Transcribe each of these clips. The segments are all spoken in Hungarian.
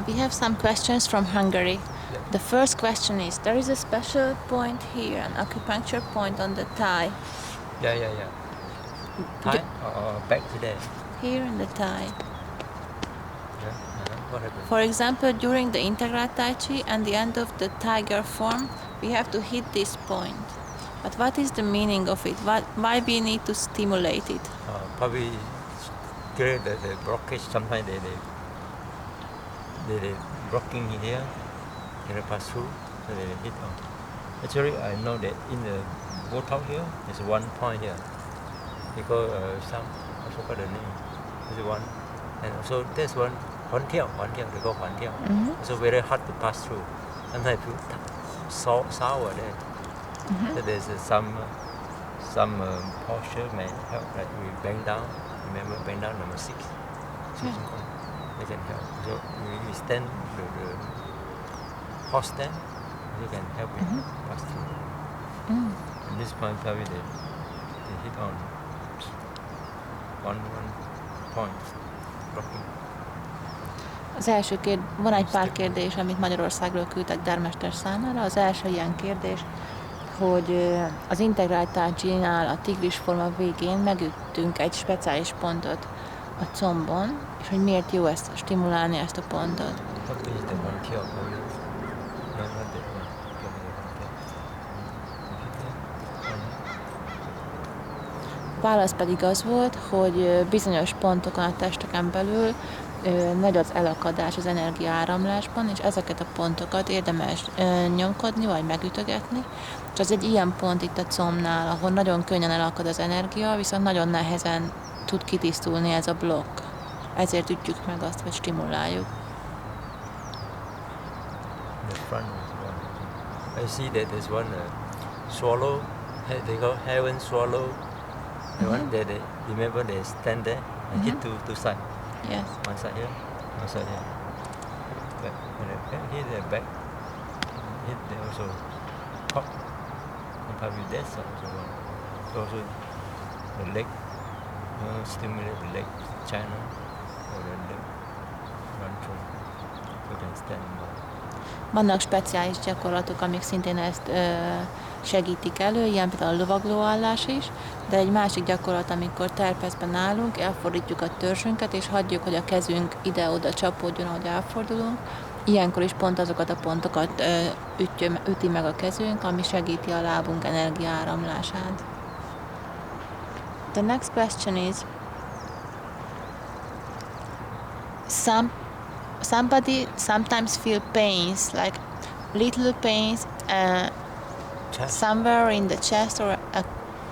We have some questions from Hungary. Yeah. The first question is, there is a special point here, an acupuncture point on the thigh. Yeah. Thigh or back today? Here in the thigh. Yeah. What happened? For example, during the integral tai chi and the end of the tiger form, we have to hit this point. But what is the meaning of it? Why we need to stimulate it? Probably create the blockage. Sometimes they blocking here, they pass through, so they hit on. Actually, I know that in the Botox here, there's one point here. Because I forgot the name. There's one, and also there's one. 环跳 they go 环跳 So very hard to pass through. Sometimes you sour there. So there's some posture may help, like we bend down. Remember bend down number 6. They can help. So we stand the horse stand. They can help you pass through. At this point probably they hit on one point blocking. Az első van egy pár kérdés, amit Magyarországról küldtek Dermester számára. Az első ilyen kérdés, hogy az integrált tai chi-nál a tigris forma végén megüttünk egy speciális pontot a combon, és hogy miért jó stimulálni ezt a pontot. A válasz pedig az volt, hogy bizonyos pontokon a testeken belül nagy az elakadás az energiaáramlásban, és ezeket a pontokat érdemes nyomkodni, vagy megütögetni. És az egy ilyen pont itt a combnál, ahol nagyon könnyen elakad az energia, viszont nagyon nehezen tud kitisztulni ez a blokk. Ezért ütjük meg azt, vagy stimuláljuk. The front is one. I see that there's one swallow. They call heaven swallow. The one that remember they stand there and hit two sides. Yes. One side here, one side here. Back, hit the back. Hit the also pop. And probably that side also one. So also the leg. Stimulate the leg channel or the leg run through. So can stand more. Vannak speciális gyakorlatok, amik szintén ezt segítik elő, ilyen például a lovaglóállás is, de egy másik gyakorlat, amikor terpeszben állunk, elfordítjuk a törzsünket, és hagyjuk, hogy a kezünk ide-oda csapódjon, ahogy elfordulunk. Ilyenkor is pont azokat a pontokat üti meg a kezünk, ami segíti a lábunk energiaáramlását. The next question is, somebody sometimes feel pains, like little pains somewhere in the chest or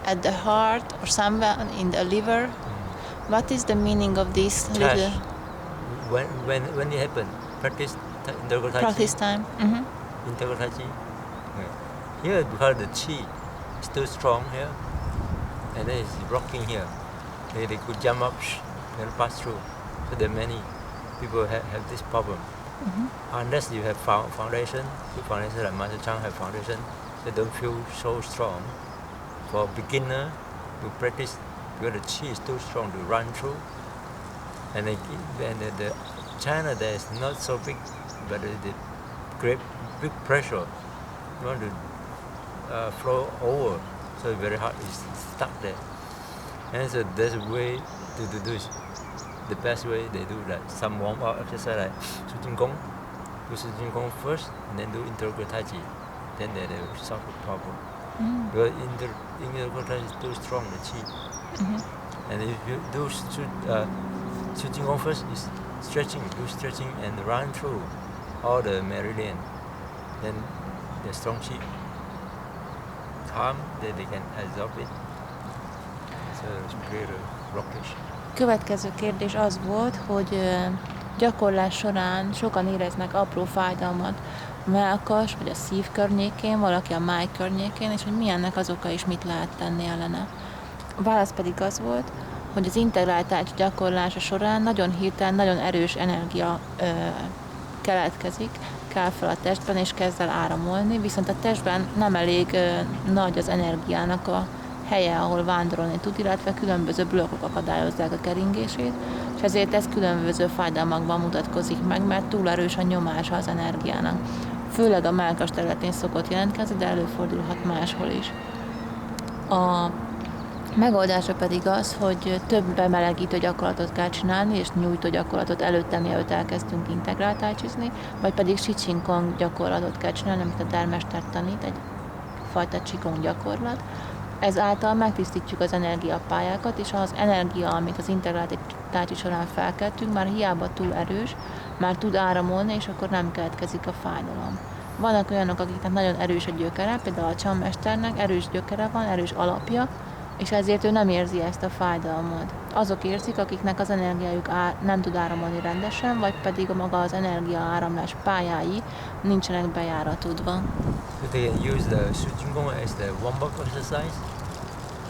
at the heart or somewhere in the liver. What is the meaning of this little? When it happen, practice integral tai chi. Practice time. Integral tai chi. Here because the chi is too strong here, and then it's blocking here. They could jump up and pass through. So there are many people have this problem. Unless you have foundation, good foundation like Master Chang have foundation, they don't feel so strong. For beginner, to practice because the chi is too strong to run through. And the China there is not so big, but the great big pressure want to flow over, so it's very hard. It's stuck there. And so there's a way to do it. The best way they do like some warm up exercise like Sujin Gong. Do Sujin Gong first, and then do integral tai chi. Then they will solve the problem. Because integral tai chi is too strong, the chi. And if you do Sujin Gong first, is stretching, do stretching and run through all the meridian. Then the strong chi calm, then they can absorb it. So it's very blockage. Következő kérdés az volt, hogy gyakorlás során sokan éreznek apró fájdalmat a mellkas vagy a szív környékén, valaki a máj környékén, és hogy mi ennek az oka és mit lehet tenni ellene. A válasz pedig az volt, hogy az integrált tai chi gyakorlása során nagyon hirtelen, nagyon erős energia keletkezik, kell fel a testben és kezd el áramolni, viszont a testben nem elég nagy az energiának a helye, ahol vándorolni tud, illetve különböző blokkok akadályozzák a keringését, és ezért ez különböző fájdalmakban mutatkozik meg, mert túl erős a nyomása az energiának. Főleg a mellkas területén szokott jelentkezni, de előfordulhat máshol is. A megoldása pedig az, hogy több bemelegítő gyakorlatot kell csinálni, és nyújtó gyakorlatot előtte, mielőtt elkezdtünk integrált tájcsizni, vagy pedig qigong gyakorlatot kell csinálni, amit a termester tanít, egy fajta qigong gyakorlat. Ezáltal megtisztítjuk az energiapályákat, és az energia, amit az integrált tájcsi során felkeltünk, már hiába túl erős, már tud áramolni, és akkor nem keletkezik a fájdalom. Vannak olyanok, akiknek nagyon erős a gyökere, például a mesternek erős gyökere van, erős alapja, és ezért ő nem érzi ezt a fájdalmat. Azok érzik, akiknek az energiájuk nem tud áramolni rendesen, vagy pedig maga az energia áramlás pályái nincsenek bejáratodva. They use the qigong as the warm-up exercise,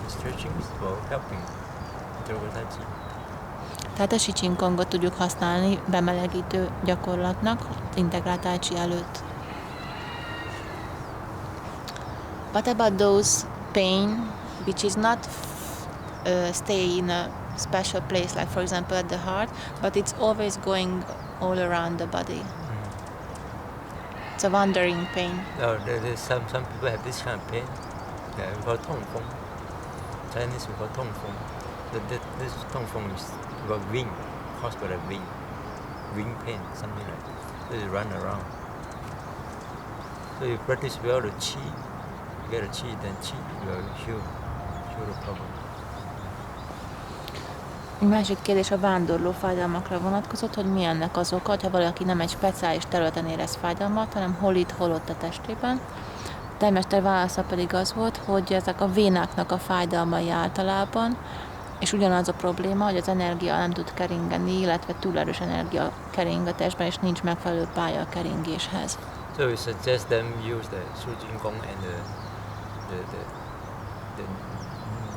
stretching for helping integral tai chi. Tehát a qigong-ot tudjuk használni bemelegítő gyakorlatnak integrált tai chi előtt. What about those pain which is not stay in a special place, like for example at the heart, but it's always going all around the body? It's a wandering pain. There's some people have this kind of pain. We call tongfeng. Chinese we call tongfeng. This tongfeng is about wing, caused by the wing pain, something like that. So you run around. So you practice well the qi. You get a qi, then qi will heal the problem. Egy másik kérdés a vándorló fájdalmakra vonatkozott, hogy mi ennek az oka, ha valaki nem egy speciális területen érez fájdalmat, hanem hol itt, hol ott a testében. A termester válasza pedig az volt, hogy ezek a vénáknak a fájdalmai általában, és ugyanaz a probléma, hogy az energia nem tud keringeni, illetve túl erős energia kering a testben, és nincs megfelelő pálya a keringéshez. So we suggest them use the qigong and the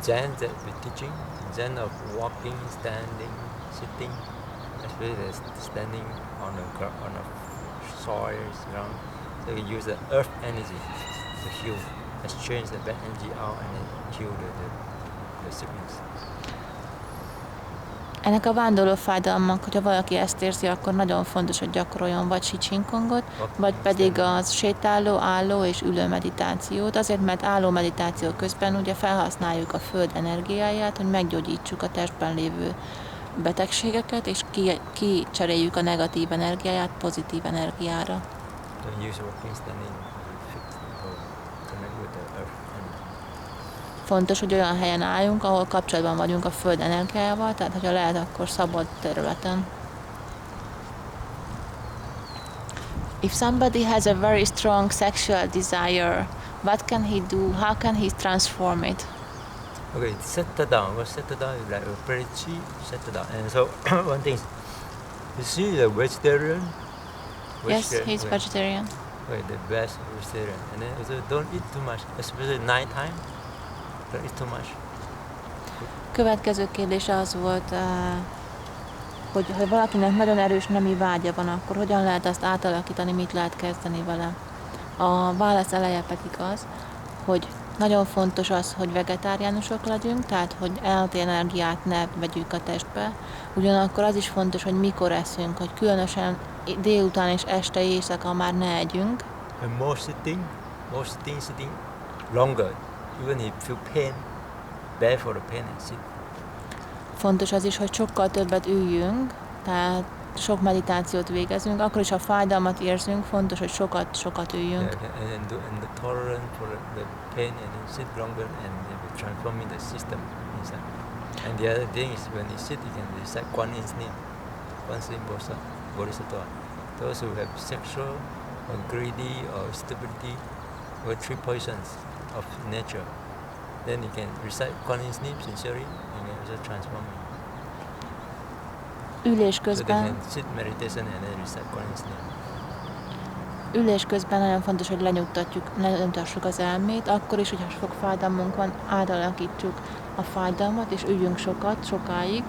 Zen that we're teaching, Zen of walking, standing, sitting, especially the standing on a soil ground. So we use the earth energy to heal, exchange the bad energy out and then heal the sickness. Ennek a vándorló fájdalmak, hogyha valaki ezt érzi, akkor nagyon fontos, hogy gyakoroljon vagy qigongot, vagy pedig az sétáló, álló és ülő meditációt, azért, mert álló meditáció közben ugye felhasználjuk a föld energiáját, hogy meggyógyítsuk a testben lévő betegségeket, és kicseréljük a negatív energiáját pozitív energiára. Fontos, hogy olyan helyen álljunk, ahol kapcsolatban vagyunk a föld energiájával, tehát hogyha lehet, akkor szabad területen. If somebody has a very strong sexual desire, what can he do? How can he transform it? Okay, settle down. Well, settle down is like a very cheap settle down. And so one thing, is he a vegetarian? Yes, he's vegetarian. Okay, the best vegetarian. And then also don't eat too much, especially night time. Don't eat too much. Következő kérdése az volt, hogy ha valakinek nagyon erős nemi vágya van, akkor hogyan lehet azt átalakítani, mit lehet kezdeni vele. A válasz eleje pedig az, hogy nagyon fontos az, hogy vegetáriánusok legyünk, tehát hogy állati energiát ne vegyük a testbe. Ugyanakkor az is fontos, hogy mikor eszünk, hogy különösen délután és este éjszaka már ne együnk. And more sitting longer, even if you feel pain, bear for the pain and sit. Fontos az is, hogy sokkal többet üljünk, tehát sok meditációt végezünk, akkor is, ha fájdalmat érzünk, fontos, hogy sokat üljünk. Yeah, and the tolerance for the pain and then sit longer and transforming the system inside. And the other thing is when you sit, you can recite Kwan Bodhisattva. Those who have sexual or greedy or stupidity or three poisons of nature, then you can recite Kwan sincerely and can also transform it. Ülés közben nagyon fontos, hogy lenyugtassuk az elmét, akkor is, hogyha sok fájdalmunk van, átalakítsuk a fájdalmat, és üljünk sokáig,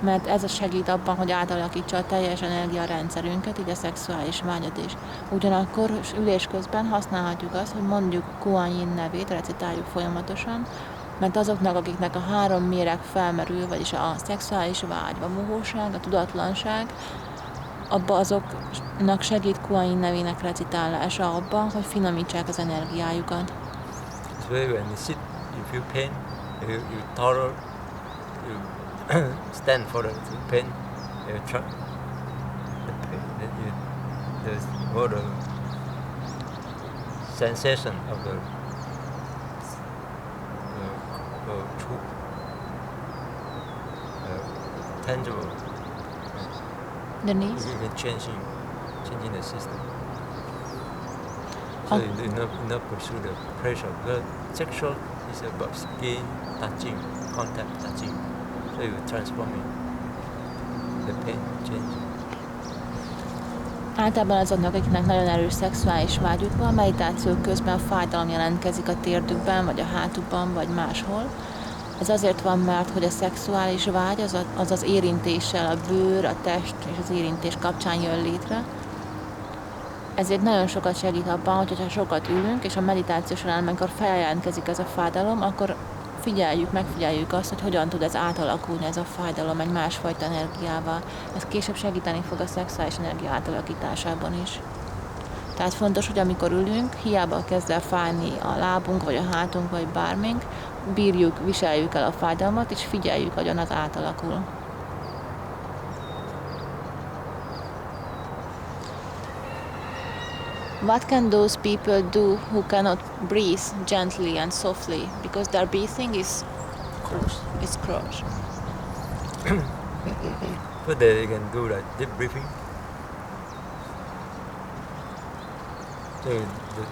mert ez segít abban, hogy átalakítsa a teljes energiarendszerünket, így a szexuális vágyat is. Ugyanakkor ülés közben használhatjuk azt, hogy mondjuk Kuan Yin nevét, recitáljuk folyamatosan, Mert azoknak, akiknek a 3 méreg felmerül, vagyis a szexuális vágy, a mohóság, a tudatlanság, abba azoknak segít Kuan nevének recitálása abban, hogy finomítsák az energiájukat. So when you sit, you feel pain, you tolerate, you stand for the pain, you try the pain, then you there's more the sensation of the true, tangible. The knees? Even changing the system. So you not pursue the pressure. Because sexual is about skin, touching, contact, touching. So you transform it. The pain changing. Általában azoknak, akiknek nagyon erős szexuális vágyuk van, meditáció közben fájdalom jelentkezik a térdükben, vagy a hátukban, vagy máshol. Ez azért van, mert hogy a szexuális vágy az érintéssel, a bőr, a test és az érintés kapcsán jön létre. Ezért nagyon sokat segít abban, hogyha sokat ülünk, és a meditáció során, amikor feljelentkezik ez a fájdalom, akkor megfigyeljük azt, hogy hogyan tud ez átalakulni, ez a fájdalom egy másfajta energiával. Ez később segíteni fog a szexuális energia átalakításában is. Tehát fontos, hogy amikor ülünk, hiába kezd el fájni a lábunk, vagy a hátunk, vagy bármink, viseljük el a fájdalmat, és figyeljük, hogyan az átalakul. What can those people do who cannot breathe gently and softly because their breathing is cross? So they can do like deep breathing. So the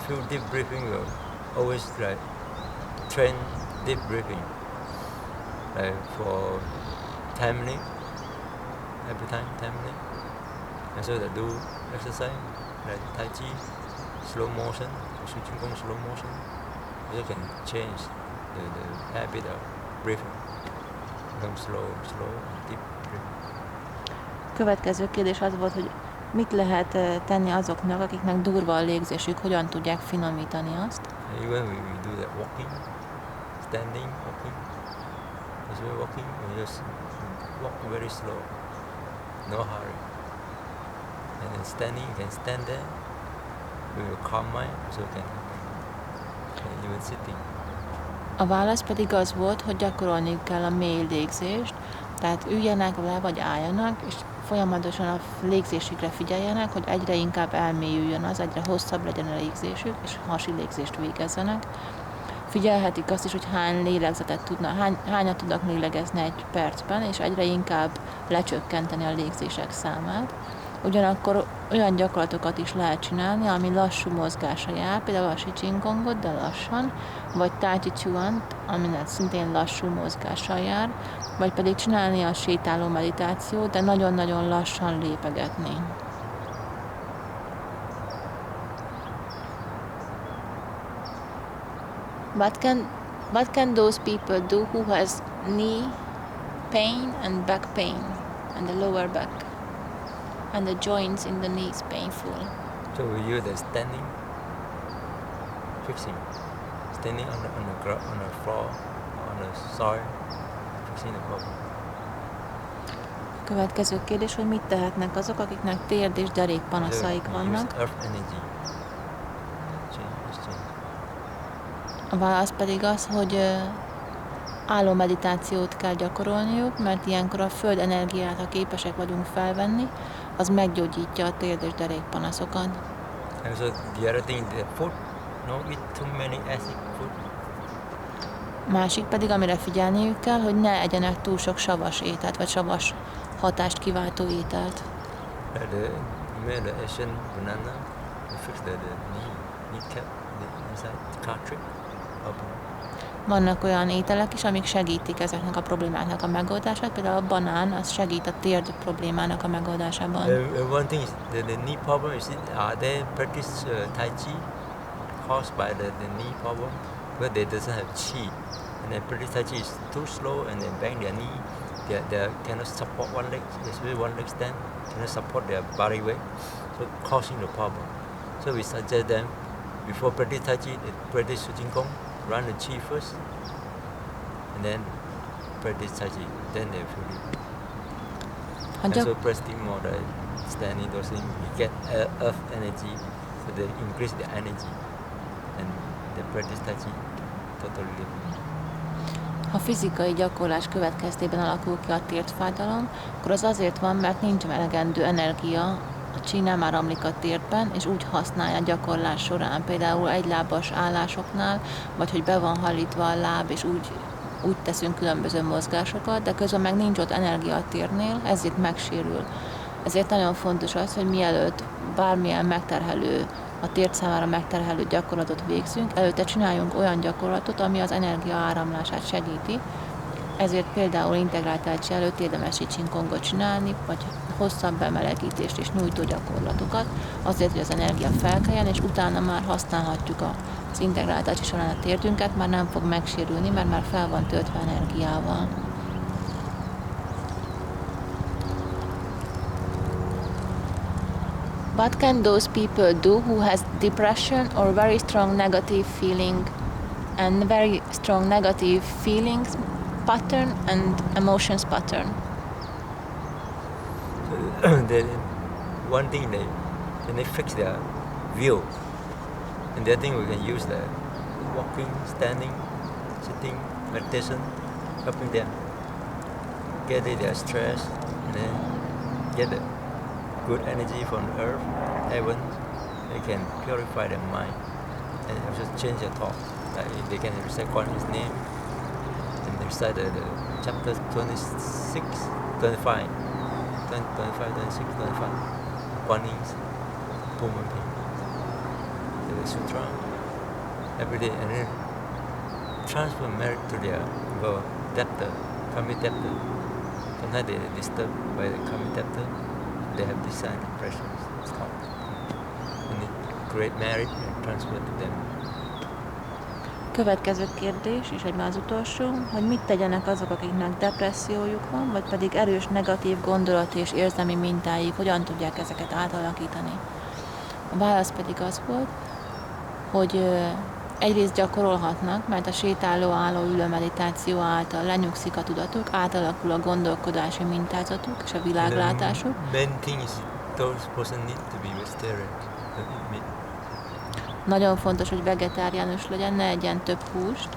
few deep breathing will always like train deep breathing, like for 10 minutes, every time 10 minutes. And so they do exercise like Tai Chi, slow motion, tegyünk slow motion. They can change the habit of breathing, become slow, deep breathing. Következő kérdés az volt, hogy mit lehet tenni azoknak, akiknek durva a légzésük, hogyan tudják finomítani azt. Even we do that walking, standing, walking. As we're walking, we just walk very slow, no hurry. And then standing, you can stand there. We will calm mind, so you can even sitting. A válasz pedig az volt, hogy gyakorolniuk kell a mély légzést, tehát üljenek le vagy álljanak, és folyamatosan a légzésükre figyeljenek, hogy egyre inkább elmélyüljön az, egyre hosszabb legyen a légzésük, és hasi légzést végezzenek. Figyelhetik azt is, hogy hányat tudnak lélegezni egy percben, és egyre inkább lecsökkenteni a légzések számát. Ugyanakkor olyan gyakorlatokat is lehet csinálni, ami lassú mozgása jár, például a Qigong-ot, de lassan, vagy Tai Chi Chuan-t, aminek szintén lassú mozgással jár, vagy pedig csinálni a sétáló meditációt, de nagyon-nagyon lassan lépegetni. What can those people do who has knee pain and back pain and the lower back and the joints in the knees painful? So we use the standing, fixing, standing on the floor, on the soil, fixing the problem. Következő kérdés, hogy mit tehetnek azok, akiknek térd és derék panaszaik vannak. A válasz pedig az, hogy álló meditációt kell gyakorolniuk, mert ilyenkor a föld energiát, ha képesek vagyunk felvenni, az meggyógyítja a térd és derék panaszokat. Másik pedig, amire figyelniük kell, hogy ne egyenek túl sok savas ételt, vagy savas hatást kiváltó ételt. Vannak olyan ételek is, amik segítik ezeknek a problémáknak a megoldását, például a banán, az segít a térd problémának a megoldásában. One thing is the knee problem is they practice Tai Chi caused by the knee problem, but they doesn't have Chi, and then practice Tai Chi is too slow, and then bang their knee, they cannot support one leg, especially one leg stand, cannot support their body weight, so causing the problem. So we suggest them before practice Tai Chi, they practice Qigong, run the Chi first, and then practice tai chi, then they feel it. Ha And gyak- so practicing more the standing those things, you get earth energy, so they increase the energy, and they practice tai chi totally different. Ha fizikai gyakorlás következtében alakul ki a térdfájdalom, akkor az azért van, mert nincs elegendő energia, a chi nem áramlik a térdben, és úgy használja a gyakorlás során, például egylábas állásoknál, vagy hogy be van hallítva a láb, és úgy teszünk különböző mozgásokat, de közben meg nincs ott energia a térnél, ezért megsérül. Ezért nagyon fontos az, hogy mielőtt bármilyen megterhelő, a térd számára megterhelő gyakorlatot végzünk, előtte csináljunk olyan gyakorlatot, ami az energia áramlását segíti. Ezért például integrált tai chi előtt érdemes így csinkongot csinálni, vagy hosszabb bemelegítést és nyújtó gyakorlatokat, azért, hogy az energia felkeljen, és utána már használhatjuk az integrált tai chi során a térdünket, már nem fog megsérülni, mert már fel van töltve energiával. What can those people do who has depression or very strong negative feeling and very strong negative feelings pattern and emotions pattern? Then one thing they fix their view, and the other thing we can use the walking, standing, sitting, meditation, helping them get their stress, and then get the good energy from the earth, heaven. They can purify their mind and also change their thought. Like they can recite God's name and recite the chapter 26, 25, 25, 26, 25. Guanings, Pumanpi, the sutra every day, and then transfer merit to their debtor, kami debtor. Sometimes they are disturbed by the kami debtor. They have this kind of depressions, thoughts, and it create merit and transfer to them. Következő kérdés, és egyben az utolsó, hogy mit tegyenek azok, akiknek depressziójuk van, vagy pedig erős negatív gondolat és érzelmi mintáik, hogyan tudják ezeket átalakítani. A válasz pedig az volt, hogy egyrészt gyakorolhatnak, mert a sétáló, álló, ülő meditáció által lenyugszik a tudatuk, átalakul a gondolkodási mintázatuk és a világlátásuk. Main thing is those person need to be vegetarian, don't eat meat. Nagyon fontos, hogy vegetáriánus legyen, ne egyen több húst.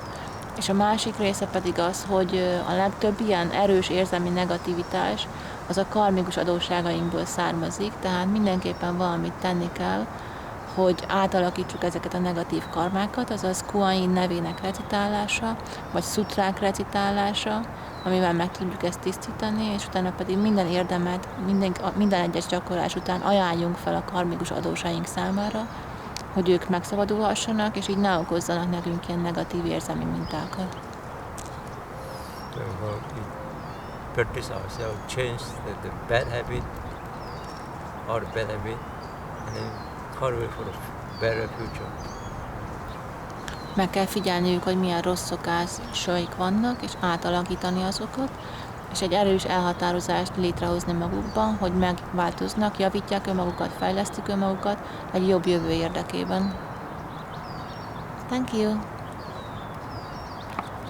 És a másik része pedig az, hogy a legtöbb ilyen erős érzelmi negativitás az a karmikus adósságainkból származik, tehát mindenképpen valamit tenni kell, hogy átalakítsuk ezeket a negatív karmákat, azaz Kuan-Yin nevének recitálása, vagy szutrák recitálása, amivel meg tudjuk ezt tisztítani, és utána pedig minden érdemet, minden egyes gyakorlás után ajánljunk fel a karmikus adósaink számára, hogy ők megszabadulhassanak, és így ne okozzanak nekünk ilyen negatív érzelmi mintákat. So we practice ourselves, change the bad habit, or the bad habit, and then cultivate for the better future. Meg kell figyelniük, hogy milyen rossz szokásaik vannak, és átalakítani azokat, és egy erős elhatározást létrehozni magukban, hogy megváltoznak, javítják önmagukat, fejlesztik önmagukat egy jobb jövő érdekében. Thank you!